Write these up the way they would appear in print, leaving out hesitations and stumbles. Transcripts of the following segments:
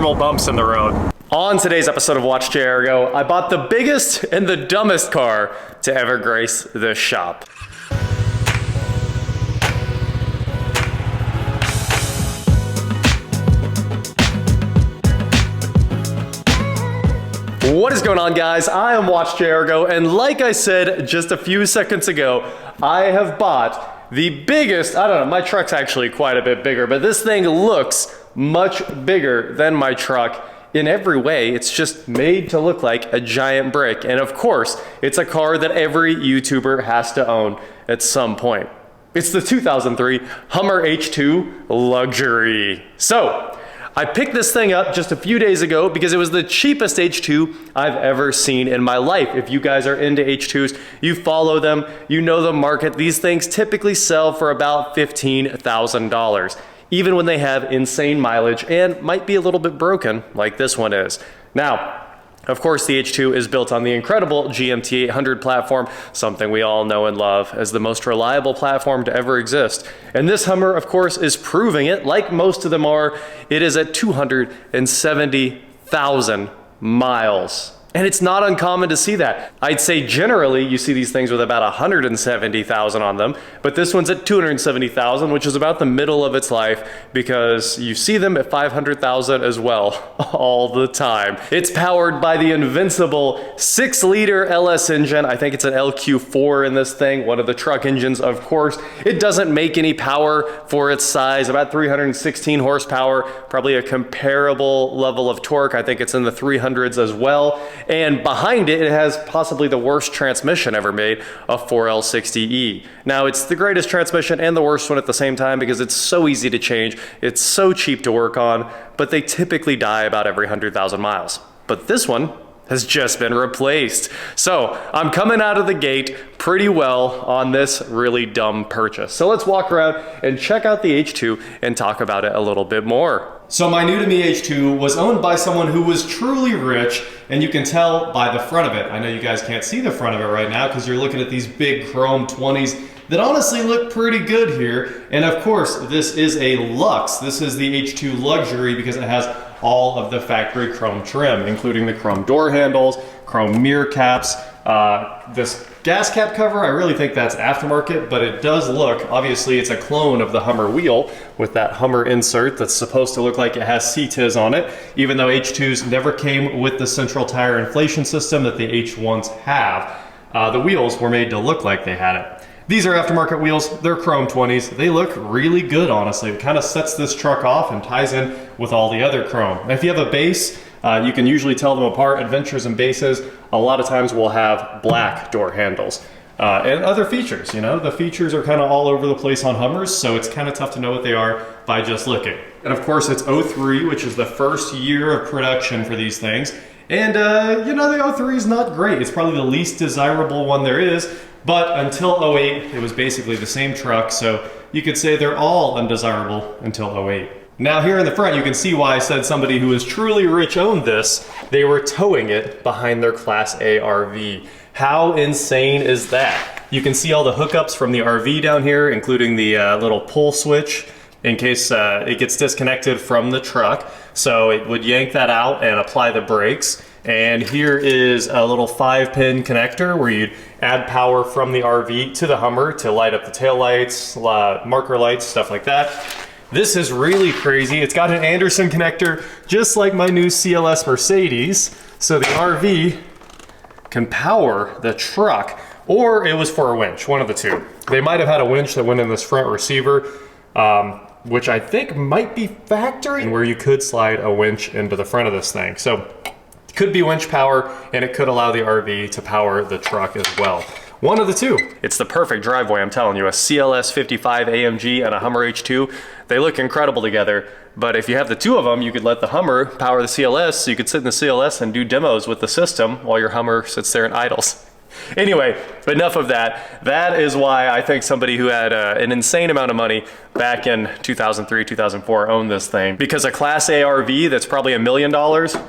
normal bumps in the road. On today's episode of WatchJRGo, I bought the biggest and the dumbest car to ever grace this shop. What is going on, guys? I am WatchJRGo, and like I said just a few seconds ago, I have bought the biggest, I don't know, my truck's actually quite a bit bigger, but this thing looks much bigger than my truck. In every way, it's just made to look like a giant brick. And of course, it's a car that every YouTuber has to own at some point. It's the 2003 Hummer H2 Luxury. So, I picked this thing up just a few days ago because it was the cheapest H2 I've ever seen in my life. If you guys are into H2s, you follow them, you know the market. These things typically sell for about $15,000. Even when they have insane mileage and might be a little bit broken like this one is. Now, of course, the H2 is built on the incredible GMT 800 platform, something we all know and love as the most reliable platform to ever exist. And this Hummer, of course, is proving it, like most of them are. It is at 270,000 miles. And it's not uncommon to see that. I'd say generally you see these things with about 170,000 on them, but this one's at 270,000, which is about the middle of its life because you see them at 500,000 as well all the time. It's powered by the invincible 6-liter LS engine. I think it's an LQ4 in this thing, one of the truck engines, of course. It doesn't make any power for its size, about 316 horsepower, probably a comparable level of torque. I think it's in the 300s as well. And behind it, it has possibly the worst transmission ever made, a 4L60E. Now, it's the greatest transmission and the worst one at the same time because it's so easy to change, it's so cheap to work on, but they typically die about every 100,000 miles. But this one has just been replaced. So I'm coming out of the gate pretty well on this really dumb purchase. So let's walk around and check out the H2 and talk about it a little bit more. So my new to me H2 was owned by someone who was truly rich, and you can tell by the front of it. I know you guys can't see the front of it right now because you're looking at these big chrome 20s that honestly look pretty good here. And of course, this is a Lux. This is the H2 Luxury because it has all of the factory chrome trim, including the chrome door handles, chrome mirror caps, this gas cap cover. I really think that's aftermarket, but it does look, obviously it's a clone of the Hummer wheel with that Hummer insert that's supposed to look like it has CTIS on it, even though H2s never came with the central tire inflation system that the H1s have. The wheels were made to look like they had it. These are aftermarket wheels, they're chrome 20s. They look really good, honestly. It kind of sets this truck off and ties in with all the other chrome. And if you have a base, you can usually tell them apart. Adventures and bases, a lot of times will have black door handles. And other features, you know, the features are kind of all over the place on Hummers, so it's kind of tough to know what they are by just looking. And of course it's 03, which is the first year of production for these things. And you know, the 03 is not great. It's probably the least desirable one there is. But until 08, it was basically the same truck, so you could say they're all undesirable until 08. Now here in the front, you can see why I said somebody who is truly rich owned this. They were towing it behind their Class A RV. How insane is that? You can see all the hookups from the RV down here, including the little pull switch in case it gets disconnected from the truck. So it would yank that out and apply the brakes. And here is a little 5-pin connector where you'd add power from the RV to the Hummer to light up the taillights, marker lights, stuff like that. This is really crazy. It's got an Anderson connector, just like my new CLS Mercedes. So the RV can power the truck, or it was for a winch, one of the two. They might have had a winch that went in this front receiver, which I think might be factory, where you could slide a winch into the front of this thing. So could be winch power, and it could allow the RV to power the truck as well. One of the two. It's the perfect driveway, I'm telling you. A CLS 55 AMG and a Hummer H2, they look incredible together. But if you have the two of them, you could let the Hummer power the CLS, so you could sit in the CLS and do demos with the system while your Hummer sits there and idles. Anyway, enough of that. That is why I think somebody who had an insane amount of money back in 2003, 2004 owned this thing. Because a Class A RV that's probably $1 million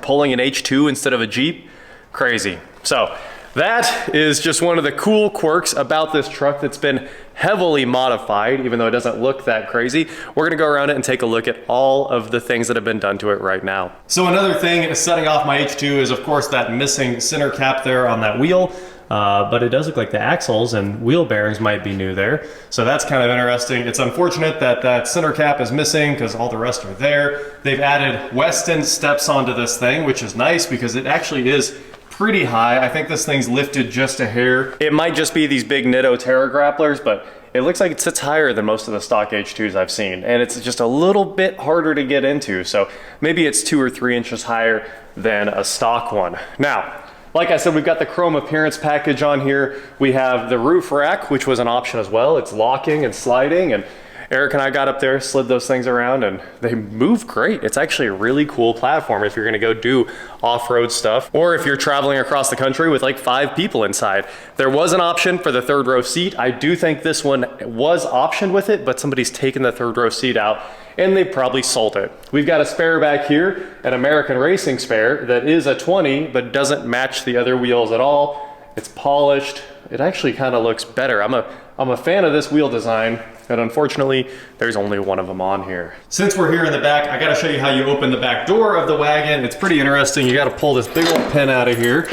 pulling an H2 instead of a Jeep, crazy. So That is just one of the cool quirks about this truck that's been heavily modified, even though it doesn't look that crazy. We're gonna go around it and take a look at all of the things that have been done to it right now. So another thing setting off my H2 is of course that missing center cap there on that wheel. But it does look like the axles and wheel bearings might be new there. So that's kind of interesting. It's unfortunate that that center cap is missing because all the rest are there. They've added Weston steps onto this thing, which is nice because it actually is pretty high. I think this thing's lifted just a hair. It might just be these big Nitto Terra grapplers, but it looks like it sits higher than most of the stock H2s I've seen. And it's just a little bit harder to get into. So maybe it's 2 or 3 inches higher than a stock one. Now, like I said, we've got the chrome appearance package on here. We have the roof rack, which was an option as well. It's locking and sliding, and Eric and I got up there, slid those things around, and they move great. It's actually a really cool platform if you're gonna go do off-road stuff, or if you're traveling across the country with like 5 people inside. There was an option for the 3rd row seat. I do think this one was optioned with it, but somebody's taken the 3rd row seat out and they probably sold it. We've got a spare back here, an American Racing spare that is a 20, but doesn't match the other wheels at all. It's polished. It actually kind of looks better. I'm a fan of this wheel design, but unfortunately, there's only one of them on here. Since we're here in the back, I gotta show you how you open the back door of the wagon. It's pretty interesting. You gotta pull this big old pin out of here,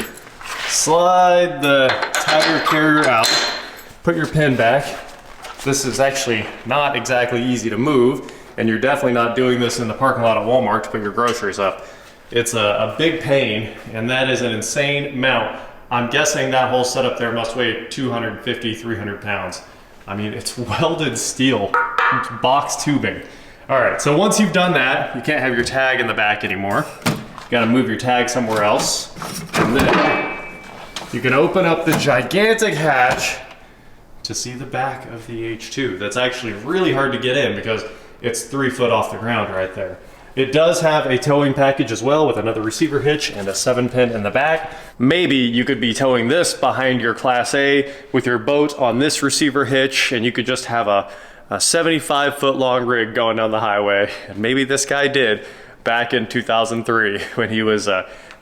slide the tire carrier out, put your pin back. This is actually not exactly easy to move, and you're definitely not doing this in the parking lot at Walmart to put your groceries up. It's a big pain, and that is an insane mount. I'm guessing that whole setup there must weigh 250, 300 pounds. I mean, it's welded steel, it's box tubing. All right, so once you've done that, you can't have your tag in the back anymore. You gotta move your tag somewhere else. And then you can open up the gigantic hatch to see the back of the H2. That's actually really hard to get in because it's 3 foot off the ground right there. It does have a towing package as well with another receiver hitch and a 7-pin in the back. Maybe you could be towing this behind your Class A with your boat on this receiver hitch, and you could just have a 75-foot long rig going down the highway. And maybe this guy did back in 2003 when he was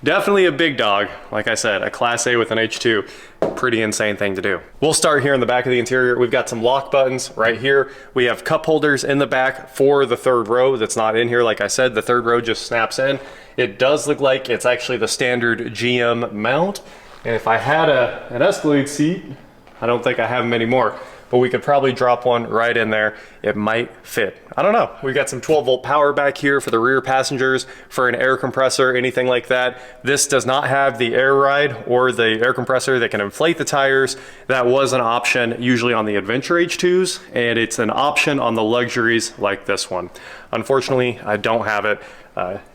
definitely a big dog. Like I said, a Class A with an H2. Pretty insane thing to do. We'll start here in the back of the interior. We've got some lock buttons right here. We have cup holders in the back for the 3rd row that's not in here. Like I said, the 3rd row just snaps in. It does look like it's actually the standard GM mount. And if I had an Escalade seat, I don't think I have them anymore, but we could probably drop one right in there. It might fit. I don't know. We've got some 12-volt power back here for the rear passengers, for an air compressor, anything like that. This does not have the air ride or the air compressor that can inflate the tires. That was an option usually on the Adventure H2s, and it's an option on the luxuries like this one. Unfortunately, I don't have it.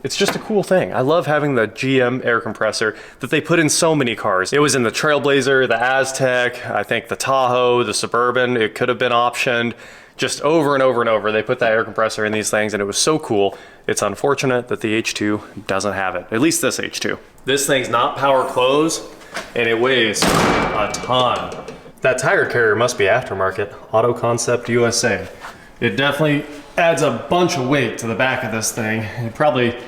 It's just a cool thing. I love having the GM air compressor that they put in so many cars. It was in the Trailblazer, the Aztec, I think the Tahoe, the Suburban. It could have been optioned. Just over and over and over, they put that air compressor in these things, and it was so cool. It's unfortunate that the H2 doesn't have it, at least this H2. This thing's not power close, and it weighs a ton. That tire carrier must be aftermarket, Auto Concept USA. It definitely adds a bunch of weight to the back of this thing. It'd probably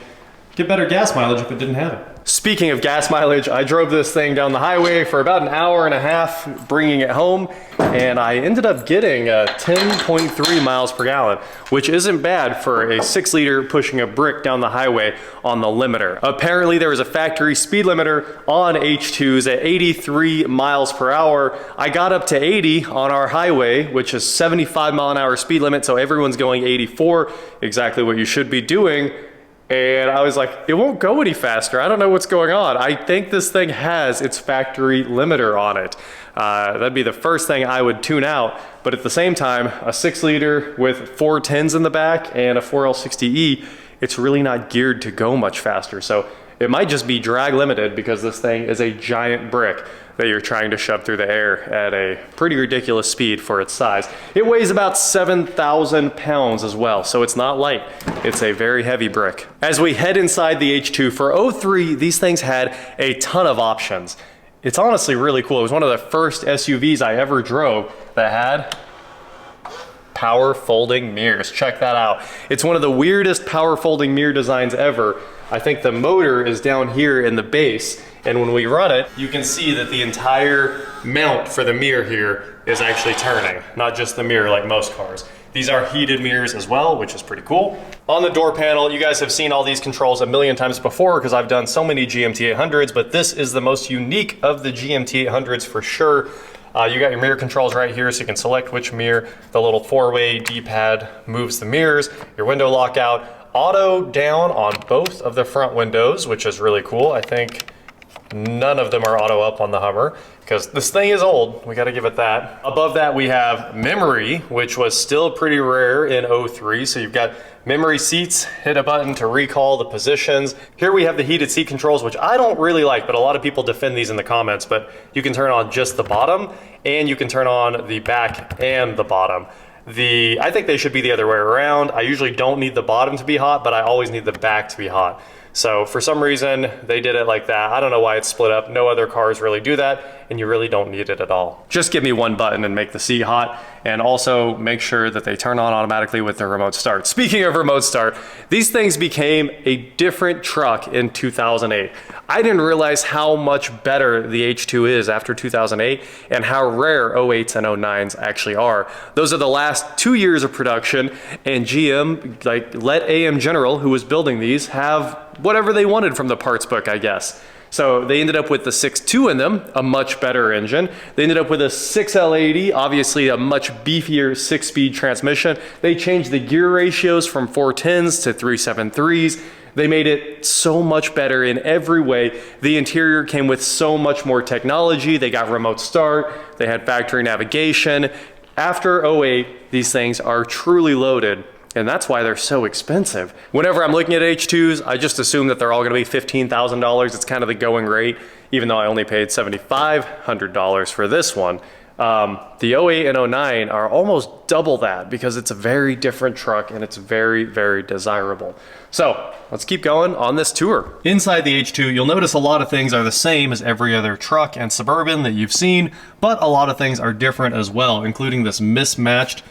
get better gas mileage if it didn't have it. Speaking of gas mileage, I drove this thing down the highway for about an hour and a half, bringing it home, and I ended up getting 10.3 miles per gallon, which isn't bad for a 6-liter pushing a brick down the highway on the limiter. Apparently there was a factory speed limiter on H2s at 83 miles per hour. I got up to 80 on our highway, which is 75-mile-an-hour speed limit, so everyone's going 84, exactly what you should be doing. And I was like, it won't go any faster. I don't know what's going on. I think this thing has its factory limiter on it. That'd be the first thing I would tune out. But at the same time, a 6-liter with 4 10s in the back and a 4L60E, it's really not geared to go much faster. So it might just be drag limited because this thing is a giant brick that you're trying to shove through the air at a pretty ridiculous speed for its size. It weighs about 7,000 pounds as well, so it's not light. It's a very heavy brick. As we head inside the H2, for 03, these things had a ton of options. It's honestly really cool. It was one of the first SUVs I ever drove that had power folding mirrors. Check that out. It's one of the weirdest power folding mirror designs ever. I think the motor is down here in the base, And when we run it, you can see that the entire mount for the mirror here is actually turning, not just the mirror like most cars. These are heated mirrors as well, which is pretty cool. On the door panel, you guys have seen all these controls a million times before because I've done so many GMT 800s, but this is the most unique of the GMT 800s for sure. You got your mirror controls right here, so you can select which mirror. The little 4-way D-pad moves the mirrors, your window lockout, auto down on both of the front windows, which is really cool. I think none of them are auto up on the Hummer because this thing is old. We got to give it that. Above that, we have memory, which was still pretty rare in 03. So you've got memory seats, hit a button to recall the positions. Here we have the heated seat controls, which I don't really like, but a lot of people defend these in the comments. But you can turn on just the bottom and you can turn on the back and the bottom. I think they should be the other way around. I usually don't need the bottom to be hot, but I always need the back to be hot. So for some reason, they did it like that. I don't know why it's split up. No other cars really do that, and you really don't need it at all. Just give me one button and make the seat hot, and also make sure that they turn on automatically with the remote start. Speaking of remote start, these things became a different truck in 2008. I didn't realize how much better the H2 is after 2008 and how rare 08s and 09s actually are. Those are the last 2 years of production, and GM let AM General, who was building these, have whatever they wanted from the parts book, I guess. So they ended up with the 6.2 in them, a much better engine. They ended up with a 6L80, obviously a much beefier 6-speed transmission. They changed the gear ratios from 410s to 373s. They made it so much better in every way. The interior came with so much more technology. They got remote start. They had factory navigation. After 08, these things are truly loaded. And that's why they're so expensive. Whenever I'm looking at H2s, I just assume that they're all gonna be $15,000. It's kind of the going rate, even though I only paid $7,500 for this one. The 08 and 09 are almost double that because it's a very different truck and it's very, very desirable. So let's keep going on this tour. Inside the H2, you'll notice a lot of things are the same as every other truck and Suburban that you've seen, but a lot of things are different as well, including this mismatched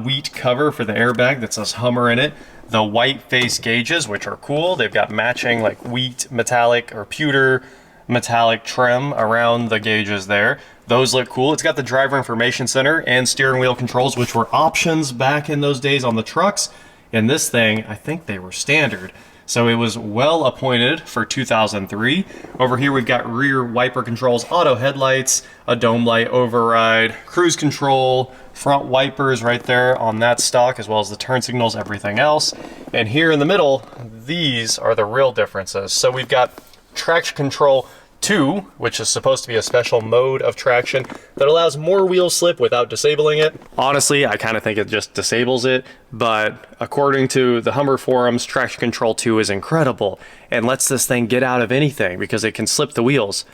wheat cover for the airbag that says Hummer in it. The white face gauges, which are cool. They've got matching like wheat metallic or pewter metallic trim around the gauges there. Those look cool. It's got the driver information center and steering wheel controls, which were options back in those days on the trucks. In this thing, I think they were standard. So it was well appointed for 2003. Over here we've got rear wiper controls, auto headlights, a dome light override, cruise control, front wipers right there on that stock, as well as the turn signals, everything else. And here in the middle, these are the real differences. So we've got traction control 2, which is supposed to be a special mode of traction that allows more wheel slip without disabling it. Honestly, I kind of think it just disables it, but according to the Hummer forums, traction control 2 is incredible and lets this thing get out of anything because it can slip the wheels.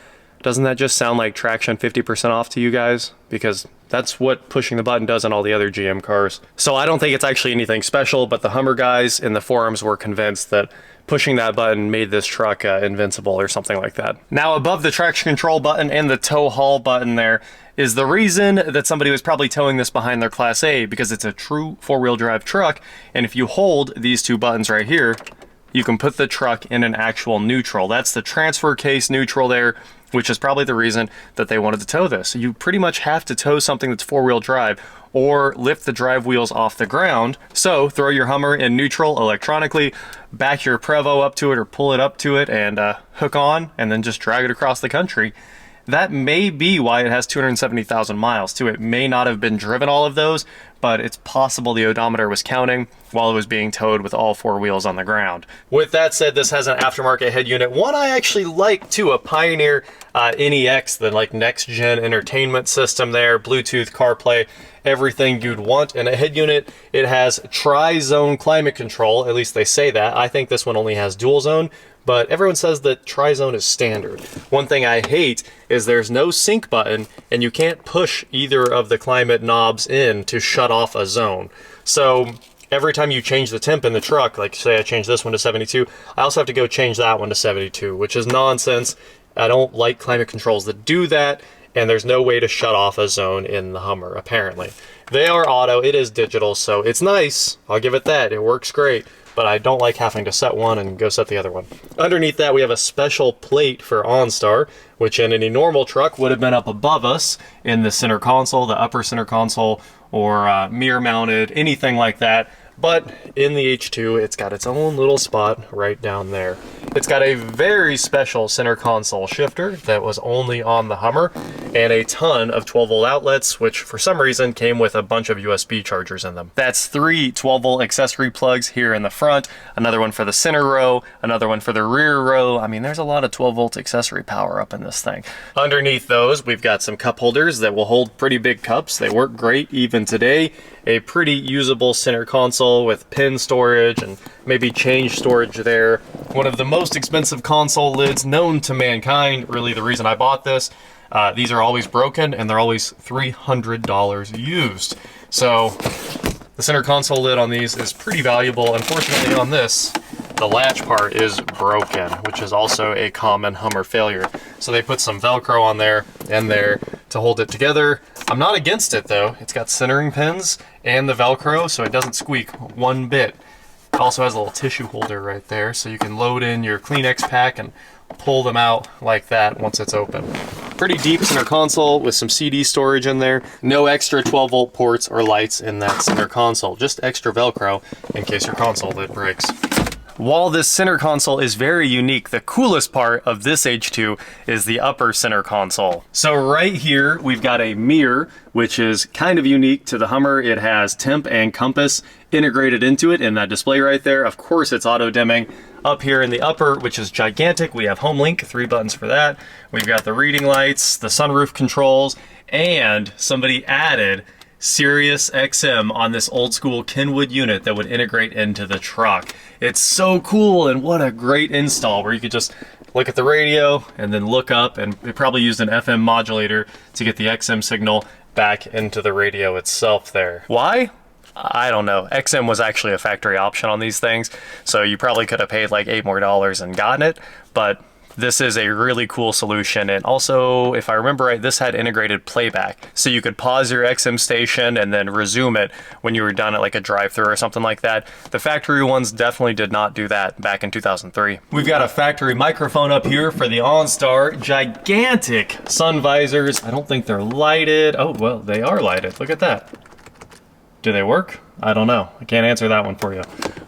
Doesn't that just sound like traction 50% off to you guys? Because that's what pushing the button does on all the other GM cars. So I don't think it's actually anything special, but the Hummer guys in the forums were convinced that pushing that button made this truck invincible or something like that. Now above the traction control button and the tow haul button there is the reason that somebody was probably towing this behind their Class A, because it's a true 4-wheel drive truck, and if you hold these two buttons right here, you can put the truck in an actual neutral. That's the transfer case neutral there, which is probably the reason that they wanted to tow this. You pretty much have to tow something that's 4-wheel drive or lift the drive wheels off the ground. So throw your Hummer in neutral electronically, back your Prevo up to it or pull it up to it and hook on, and then just drag it across the country. That may be why it has 270,000 miles too. It may not have been driven all of those, but it's possible the odometer was counting while it was being towed with all 4 wheels on the ground. With that said, this has an aftermarket head unit. One I actually like too, a Pioneer NEX, the like next gen entertainment system there, Bluetooth, CarPlay, everything you'd want in a head unit. It has tri-zone climate control, at least they say that. I think this one only has dual zone, but everyone says that tri-zone is standard. One thing I hate is there's no sync button and you can't push either of the climate knobs in to shut off a zone. So every time you change the temp in the truck, like say I change this one to 72, I also have to go change that one to 72, which is nonsense. I don't like climate controls that do that, and there's no way to shut off a zone in the Hummer, apparently. They are auto, it is digital, so it's nice, I'll give it that, it works great. but I don't like having to set one and go set the other one. Underneath that, we have a special plate for OnStar, which in any normal truck would have been up above us in the center console, the upper center console, or mirror mounted, anything like that. But in the H2, it's got its own little spot right down there. It's got a very special center console shifter that was only on the Hummer, and a ton of 12-volt outlets, which for some reason came with a bunch of USB chargers in them. That's 3 12-volt accessory plugs here in the front, another one for the center row, another one for the rear row. I mean, there's a lot of 12-volt accessory power up in this thing. Underneath those, we've got some cup holders that will hold pretty big cups. They work great even today. A pretty usable center console with pin storage and maybe change storage there. One of the most expensive console lids known to mankind. Really the reason I bought this. These are always broken and they're always $300 used. So the center console lid on these is pretty valuable. Unfortunately on this, the latch part is broken, which is also a common Hummer failure. So they put some Velcro on there and there to hold it together. I'm not against it though. It's got centering pins and the Velcro, so it doesn't squeak one bit. It also has a little tissue holder right there, so you can load in your Kleenex pack and pull them out like that once it's open. Pretty deep center console with some CD storage in there. No extra 12-volt ports or lights in that center console, just extra Velcro in case your console lid breaks. While this center console is very unique, the coolest part of this H2 is the upper center console. So right here, we've got a mirror, which is kind of unique to the Hummer. It has temp and compass integrated into it in that display right there. Of course, it's auto dimming. Up here in the upper, which is gigantic, we have Home Link, 3 buttons for that. We've got the reading lights, the sunroof controls, and somebody added Sirius XM on this old school Kenwood unit that would integrate into the truck. It's so cool, and what a great install where you could just look at the radio and then look up, and it probably used an FM modulator to get the XM signal back into the radio itself there. Why? I don't know. XM was actually a factory option on these things, so you probably could have paid like $8 more and gotten it, but this is a really cool solution. And also, if I remember right, this had integrated playback. So you could pause your XM station and then resume it when you were done at like a drive-thru or something like that. The factory ones definitely did not do that back in 2003. We've got a factory microphone up here for the OnStar. Gigantic sun visors. I don't think they're lighted. Oh, well, they are lighted. Look at that. Do they work? I don't know. I can't answer that one for you.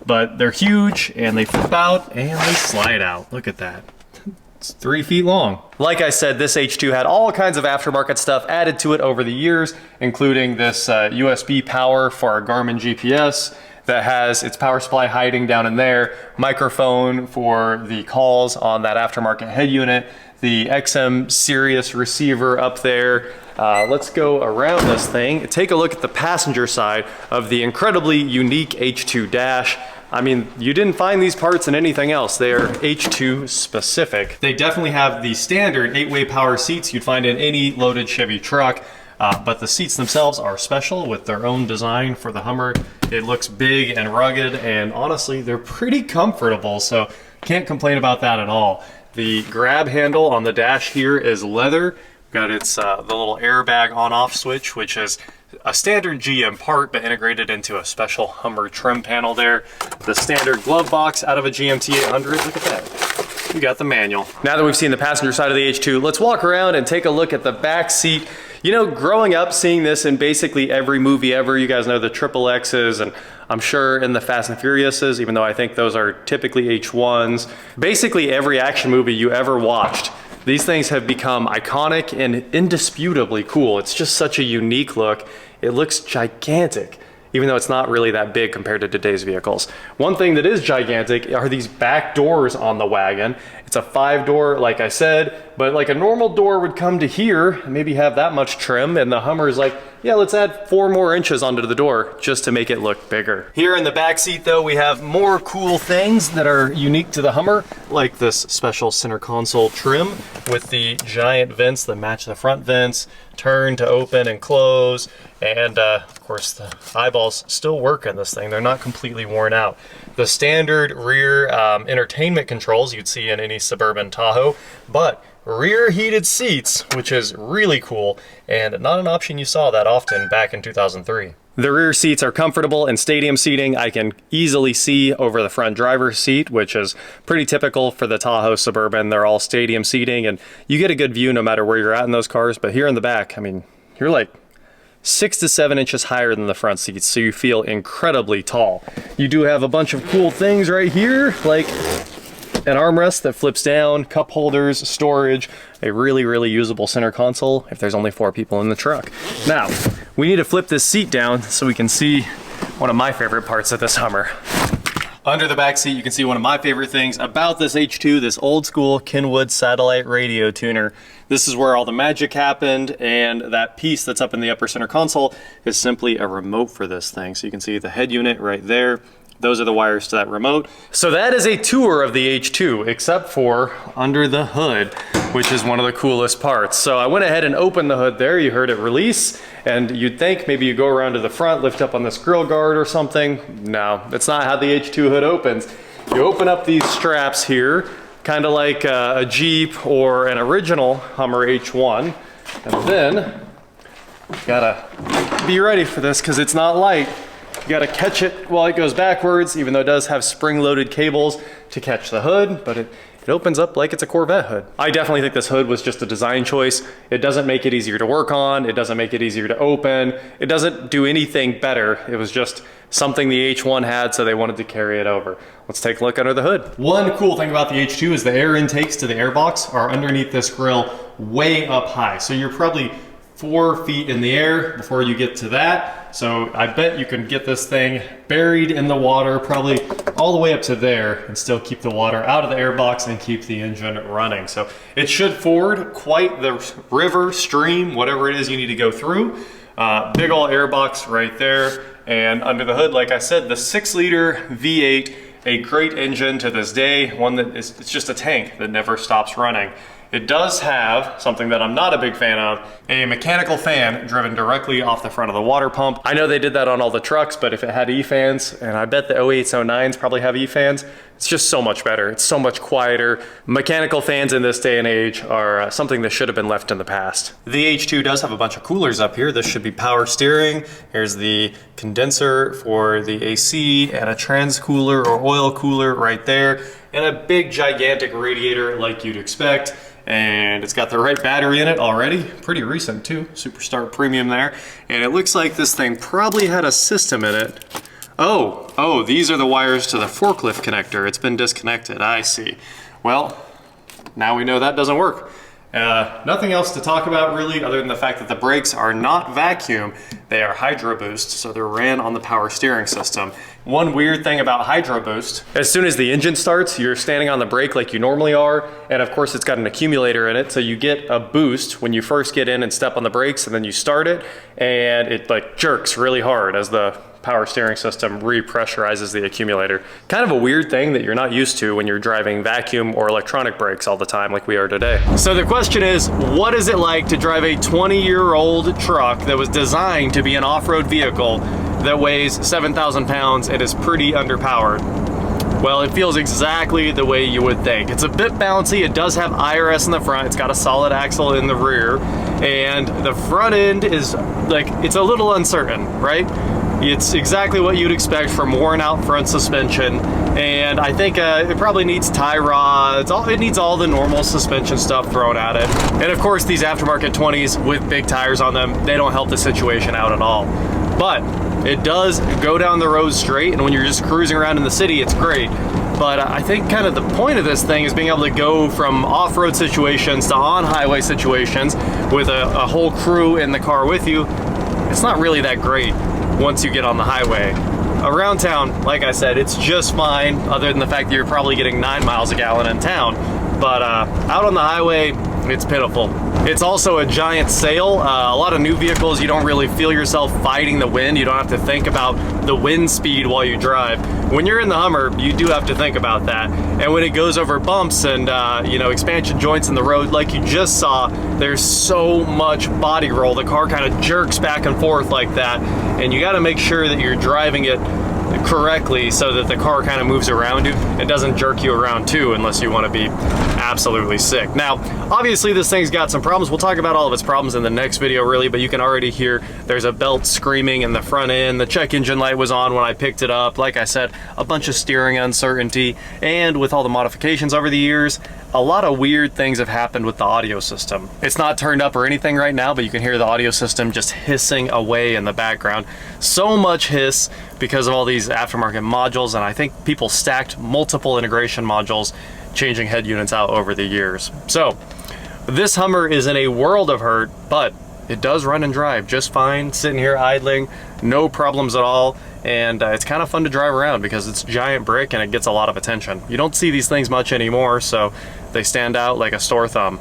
But they're huge and they flip out and they slide out. Look at that. It's 3 feet long. Like I said, this H2 had all kinds of aftermarket stuff added to it over the years, including this USB power for our Garmin GPS that has its power supply hiding down in there, microphone for the calls on that aftermarket head unit, the XM Sirius receiver up there. Let's go around this thing. Take a look at the passenger side of the incredibly unique H2 dash. I mean, you didn't find these parts in anything else. They are H2 specific. They definitely have the standard 8-way power seats you'd find in any loaded Chevy truck, but the seats themselves are special with their own design for the Hummer. It looks big and rugged, and honestly, they're pretty comfortable, so can't complain about that at all. The grab handle on the dash here is leather. Got its the little airbag on-off switch, which is a standard GM part, but integrated into a special Hummer trim panel there. The standard glove box out of a GMT 800. Look at that. You got the manual. Now that we've seen the passenger side of the H2, let's walk around and take a look at the back seat. You know, growing up seeing this in basically every movie ever, you guys know the Triple X's, and I'm sure in the Fast and Furiouses, even though I think those are typically H1s. Basically every action movie you ever watched, these things have become iconic and indisputably cool. It's just such a unique look. It looks gigantic, even though it's not really that big compared to today's vehicles. One thing that is gigantic are these back doors on the wagon. It's a 5-door, like I said, but like a normal door would come to here, maybe have that much trim, and the Hummer is like, yeah, let's add 4 more inches onto the door just to make it look bigger. Here in the back seat though, we have more cool things that are unique to the Hummer, like this special center console trim with the giant vents that match the front vents, turn to open and close, and of course the eyeballs still work in this thing. They're not completely worn out. The standard rear entertainment controls you'd see in any suburban Tahoe, but rear heated seats, which is really cool and not an option you saw that often back in 2003. The rear seats are comfortable and stadium seating. I can easily see over the front driver's seat, which is pretty typical for the Tahoe Suburban. They're all stadium seating and you get a good view no matter where you're at in those cars. But here in the back, I mean, you're like 6 to 7 inches higher than the front seats, so you feel incredibly tall. You do have a bunch of cool things right here, like an armrest that flips down, cup holders, storage, a really usable center console if there's only 4 people in the truck. Now, we need to flip this seat down so we can see one of my favorite parts of this Hummer. Under the back seat, you can see one of my favorite things about this H2, this old school Kenwood satellite radio tuner. This is where all the magic happened, and that piece that's up in the upper center console is simply a remote for this thing. So you can see the head unit right there. Those are the wires to that remote. So that is a tour of the H2, except for under the hood, which is one of the coolest parts. So I went ahead and opened the hood there. You heard it release, and you'd think maybe you go around to the front, lift up on this grill guard or something. No, that's not how the H2 hood opens. You open up these straps here, kind of like a Jeep or an original Hummer H1, and then you gotta be ready for this because it's not light. You gotta catch it while it goes backwards, even though it does have spring-loaded cables to catch the hood, but it opens up like it's a Corvette hood. I definitely think this hood was just a design choice. It doesn't make it easier to work on, it doesn't make it easier to open, it doesn't do anything better. It was just something the H1 had, so they wanted to carry it over. Let's take a look under the hood. One cool thing about the H2 is the air intakes to the airbox are underneath this grille way up high. So you're probably 4 feet in the air before you get to that. So I bet you can get this thing buried in the water, probably all the way up to there, and still keep the water out of the airbox and keep the engine running. So it should ford quite the river, stream, whatever it is you need to go through. Big ol' airbox right there. And under the hood, like I said, the 6-liter V8, a great engine to this day, one that is, it's just a tank that never stops running. It does have something that I'm not a big fan of, a mechanical fan driven directly off the front of the water pump. I know they did that on all the trucks, but if it had E-fans, and I bet the 08s, 09s probably have E-fans, it's just so much better. It's so much quieter. Mechanical fans in this day and age are something that should have been left in the past. The H2 does have a bunch of coolers up here. This should be power steering. Here's the condenser for the AC and a trans cooler or oil cooler right there, and a big gigantic radiator like you'd expect. And it's got the right battery in it already, pretty recent too, Superstar Premium there. And it looks like this thing probably had a system in it. Oh, these are the wires to the forklift connector. It's been disconnected, I see. Well, now we know that doesn't work. Nothing else to talk about really, other than the fact that the brakes are not vacuum, they are Hydro Boost, so they're ran on the power steering system. One weird thing about Hydro Boost, as soon as the engine starts, you're standing on the brake like you normally are, and of course it's got an accumulator in it, so you get a boost when you first get in and step on the brakes, and then you start it, and it like jerks really hard as the power steering system repressurizes the accumulator. Kind of a weird thing that you're not used to when you're driving vacuum or electronic brakes all the time like we are today. So the question is, what is it like to drive a 20-year-old truck that was designed to be an off-road vehicle that weighs 7,000 pounds and is pretty underpowered? Well, it feels exactly the way you would think. It's a bit bouncy. It does have IRS in the front. It's got a solid axle in the rear, and the front end is like, it's a little uncertain, right? It's exactly what you'd expect from worn out front suspension, and I think it probably needs tie rods. It needs all the normal suspension stuff thrown at it. And of course, these aftermarket 20s with big tires on them, they don't help the situation out at all. But it does go down the road straight, and when you're just cruising around in the city, it's great. But I think kind of the point of this thing is being able to go from off-road situations to on-highway situations with a whole crew in the car with you. It's not really that great once you get on the highway. Around town, like I said, it's just fine, other than the fact that you're probably getting 9 miles a gallon in town. But out on the highway, it's pitiful. It's also a giant sail. A lot of new vehicles, you don't really feel yourself fighting the wind. You don't have to think about the wind speed while you drive. When you're in the Hummer, you do have to think about that. And when it goes over bumps and you know, expansion joints in the road, like you just saw, there's so much body roll. The car kind of jerks back and forth like that. And you gotta make sure that you're driving it correctly so that the car kind of moves around you and doesn't jerk you around too, unless you want to be absolutely sick. Now, obviously this thing's got some problems. We'll talk about all of its problems in the next video really, but you can already hear there's a belt screaming in the front end. The check engine light was on when I picked it up. Like I said, a bunch of steering uncertainty, and with all the modifications over the years, a lot of weird things have happened with the audio system. It's not turned up or anything right now, but you can hear the audio system just hissing away in the background. So much hiss because of all these aftermarket modules, and I think people stacked multiple integration modules, changing head units out over the years. So this Hummer is in a world of hurt, but it does run and drive just fine, sitting here idling, no problems at all. And it's kind of fun to drive around because it's giant brick and it gets a lot of attention. You don't see these things much anymore, so they stand out like a sore thumb.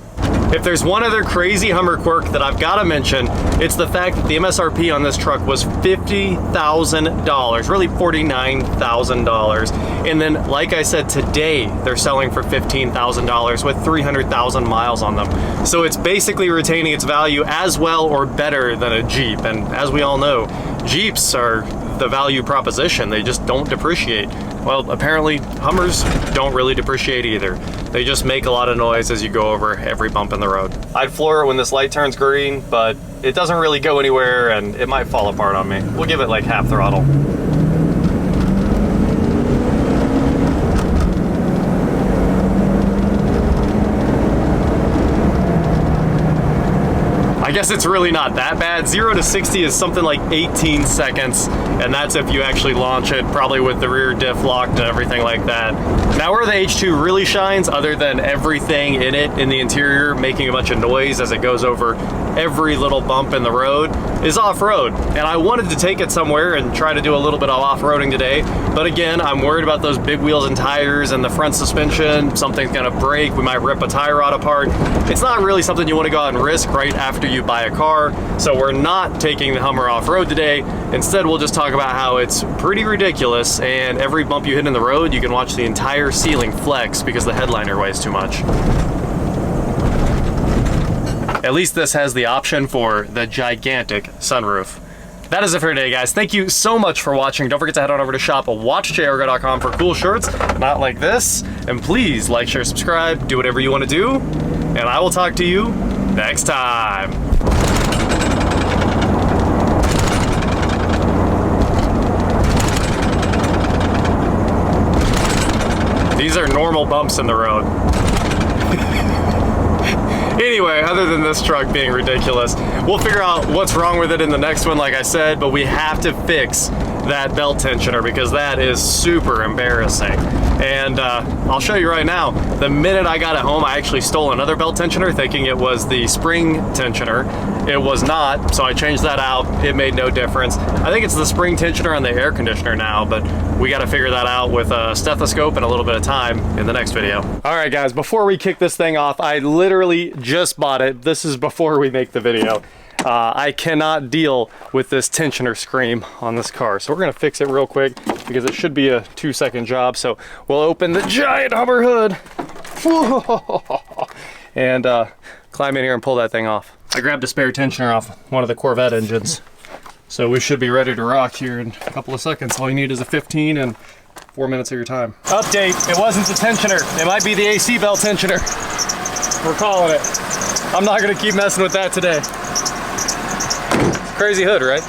If there's one other crazy Hummer quirk that I've got to mention, it's the fact that the MSRP on this truck was $50,000, really $49,000. And then, like I said, today they're selling for $15,000 with 300,000 miles on them. So it's basically retaining its value as well or better than a Jeep. And as we all know, Jeeps are the value proposition. They just don't depreciate. Well, apparently Hummers don't really depreciate either. They just make a lot of noise as you go over every bump in the road. I'd floor it when this light turns green, but it doesn't really go anywhere and it might fall apart on me. We'll give it like half throttle. I guess it's really not that bad. 0 to 60 is something like 18 seconds, and that's if you actually launch it, probably with the rear diff locked and everything like that. Now where the H2 really shines, other than everything in it in the interior making a bunch of noise as it goes over every little bump in the road, is off-road. And I wanted to take it somewhere and try to do a little bit of off-roading today, but again, I'm worried about those big wheels and tires and the front suspension. Something's gonna break, we might rip a tie rod apart. It's not really something you wanna go out and risk right after you buy a car, so we're not taking the Hummer off-road today. Instead, we'll just talk about how it's pretty ridiculous, and every bump you hit in the road, you can watch the entire ceiling flex because the headliner weighs too much. At least this has the option for the gigantic sunroof. That is it for today, guys. Thank you so much for watching. Don't forget to head on over to shop at WatchJRGo.com for cool shirts, not like this. And please like, share, subscribe, do whatever you want to do, and I will talk to you next time. These are normal bumps in the road. Anyway, other than this truck being ridiculous, we'll figure out what's wrong with it in the next one, like I said, but we have to fix that belt tensioner because that is super embarrassing. And I'll show you right now. The minute I got it home, I actually stole another belt tensioner thinking it was the spring tensioner. It was not, so I changed that out. It made no difference. I think it's the spring tensioner on the air conditioner now, but we got to figure that out with a stethoscope and a little bit of time in the next video. All right, guys, before we kick this thing off, I literally just bought it. This is before we make the video. I cannot deal with this tensioner scream on this car, so we're gonna fix it real quick because it should be a 2-second job. So we'll open the giant Hummer hood and climb in here and pull that thing off. I grabbed a spare tensioner off one of the Corvette engines, so we should be ready to rock here in a couple of seconds. All you need is a 15 and 4 minutes of your time. Update, it wasn't the tensioner. It might be the AC belt tensioner. We're calling it. I'm not gonna keep messing with that today. Crazy hood, right?